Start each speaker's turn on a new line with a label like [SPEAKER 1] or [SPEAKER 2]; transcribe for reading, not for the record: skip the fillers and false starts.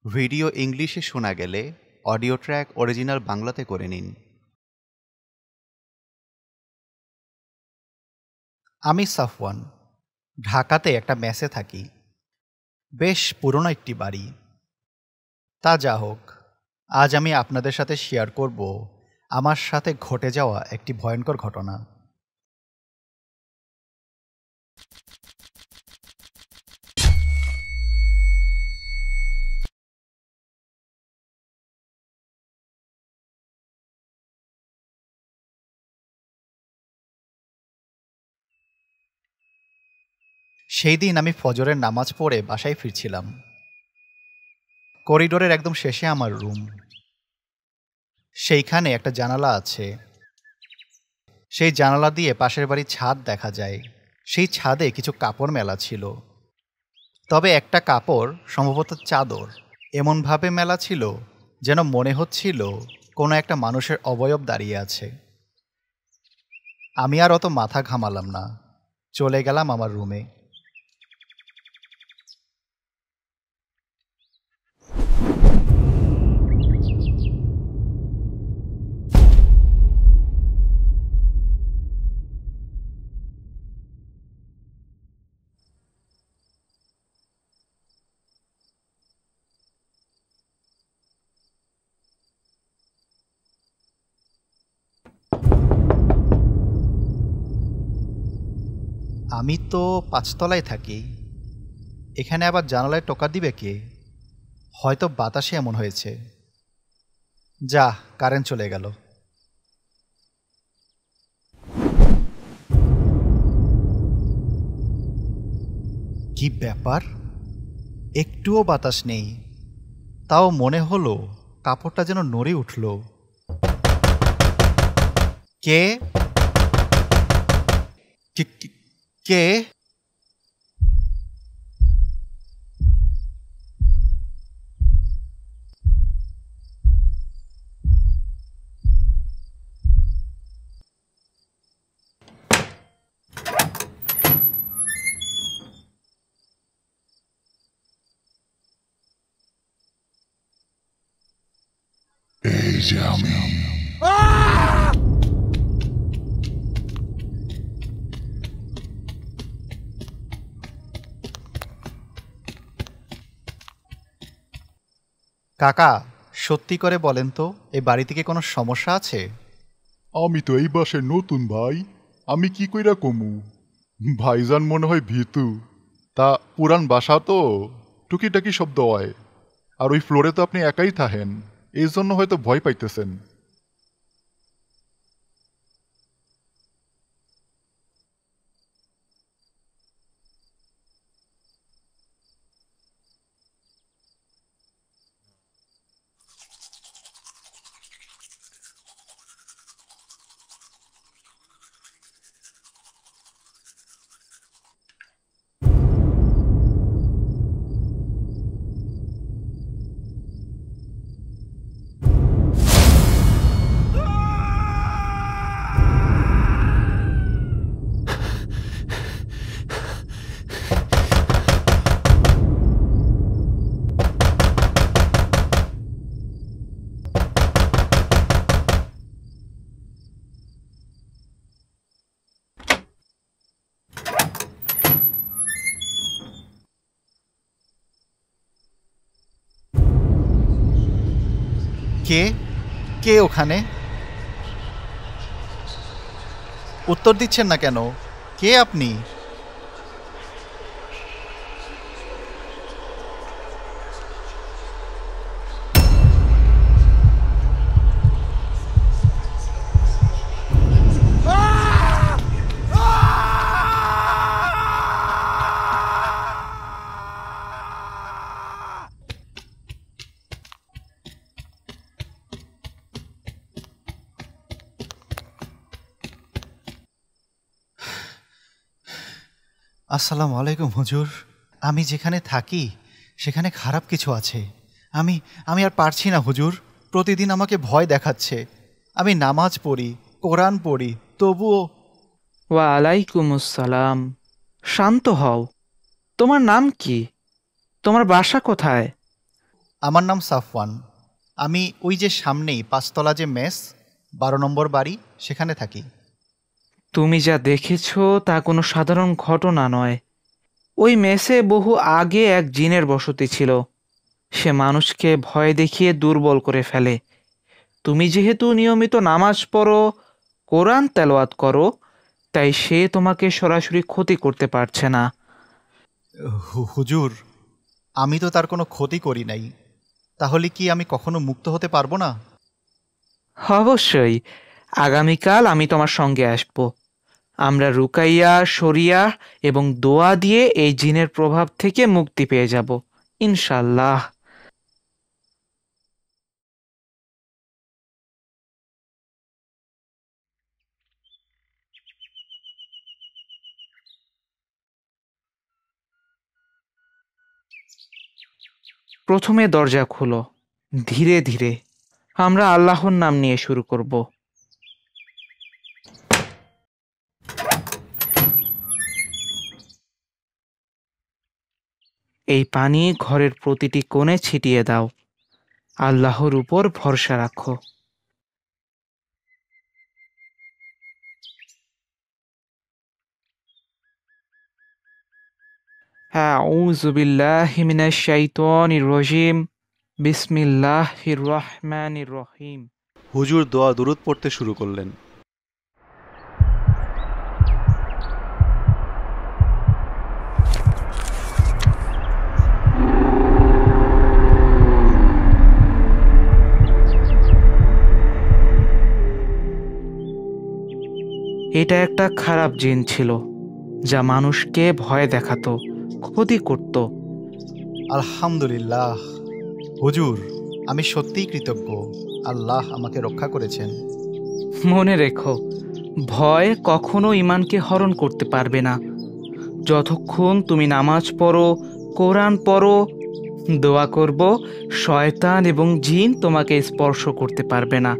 [SPEAKER 1] Video ইংলিশে শোনা গেলে অডিও ট্র্যাক অরিজিনাল বাংলাতে করে নিন।
[SPEAKER 2] আমি সাফওয়ান, ঢাকাতে একটা মেসে থাকি। বেশ পুরনো একটি বাড়ি। তা যা হোক, আজ আমি আপনাদের সাথে শেয়ার করব আমার সাথে ঘটে যাওয়া একটি ভয়ঙ্কর ঘটনা। সেই দিন আমি ফজরের নামাজ পড়ে বাসায় ফিরছিলাম। করিডোরের একদম শেষে আমার রুম। সেইখানে একটা জানালা আছে। সেই জানালা দিয়ে পাশের বাড়ির ছাদ দেখা যায়। সেই ছাদে কিছু কাপড় মেলা ছিল, তবে একটা কাপড় সম্ভবত চাদর। এমনভাবে মেলা ছিল যেন মনে হচ্ছিল কোনো একটা মানুষের অবয়ব দাঁড়িয়ে আছে। আমি আর অত মাথা ঘামালাম না, চলে গেলাম আমার রুমে। আমি তো ৫ তলায় থাকি। এখানে আবার জানালায় টোকা দিবে কে? হয়তো বাতাসে এমন হয়েছে। যা, কারেন্ট চলে গেল। কি ব্যাপার? একটুও বাতাস নেই, তাও মনে হলো কাপড়টা যেন নড়ে উঠল। কে? কে?
[SPEAKER 3] এই যে আমি।
[SPEAKER 2] কাকা, সত্যি করে বলেন তো, এই বাড়িতে কি কোনো সমস্যা আছে?
[SPEAKER 3] আমি তো এই বাসায় নতুন ভাই, আমি কি কইরা কমু। ভাইজান মনে হয় ভীতু। তা পুরান বাসা তো, টুকিটাকি শব্দ হয়। আর ওই ফ্লোরে তো আপনি একাই থাকেন, এই জন্য হয়তো ভয় পাইতেছেন।
[SPEAKER 2] কে? কে ওখানে? উত্তর দিচ্ছেন না কেন? কে আপনি? আসসালামু আলাইকুম হুজুর। আমি যেখানে থাকি সেখানে খারাপ কিছু আছে। আমি আমি আর পারছি না হুজুর। প্রতিদিন আমাকে ভয় দেখাচ্ছে। আমি নামাজ পড়ি, কোরআন পড়ি, তবুও।
[SPEAKER 4] ওয়ালাইকুম আসসালাম। শান্ত হও। তোমার নাম কি? তোমার বাসা কোথায়?
[SPEAKER 2] আমার নাম সাফওয়ান। আমি ওই যে সামনেই 5 তলা যে মেস, 12 নম্বর বাড়ি, সেখানে থাকি।
[SPEAKER 4] তুমি যা দেখেছো তা কোনো সাধারণ ঘটনা নয়। ওই মেসে বহু আগে এক জিনের বসতি ছিল। সে মানুষকে ভয় দেখিয়ে দুর্বল করে ফেলে। তুমি যেহেতু নিয়মিত নামাজ পড়ো, কোরআন তেলাওয়াত করো, তাই সে তোমাকে সরাসরি ক্ষতি করতে পারছে না।
[SPEAKER 2] হুজুর, আমি তো তার কোনো ক্ষতি করি নাই, তাহলে কি আমি কখনো মুক্ত হতে পারবো না?
[SPEAKER 4] অবশ্যই, আগামীকাল আমি তোমার সঙ্গে আসব। আমরা রুকাইয়া, শরিয়া এবং দোয়া দিয়ে এই জিনের প্রভাব থেকে মুক্তি পেয়ে যাব ইনশাল্লাহ। প্রথমে দরজা খুলো, ধীরে ধীরে। আমরা আল্লাহর নাম নিয়ে শুরু করব। এই পানি ঘরের প্রতিটি কোণে ছিটিয়ে দাও। আল্লাহর উপর ভরসা রাখো। আউযু বিল্লাহি মিনাশ শাইতানির রাজিম। বিসমিল্লাহির রহমানির রহিম।
[SPEAKER 1] হুজুর দোয়া দুরূদ পড়তে শুরু করলেন।
[SPEAKER 4] এটা একটা খারাপ জিন ছিল, যা মানুষকে ভয় দেখাতো, ক্ষতি করত।
[SPEAKER 2] আলহামদুলিল্লাহ হুজুর, আমি সত্যিই কৃতজ্ঞ। আল্লাহ আমাকে রক্ষা করেছেন।
[SPEAKER 4] মনে রেখো, ভয় কখনো ঈমানকে হরণ করতে পারবে না। যতক্ষণ তুমি নামাজ পড়ো, কোরআন পড়ো, দোয়া করব, শয়তান এবং জিন তোমাকে স্পর্শ করতে পারবে না।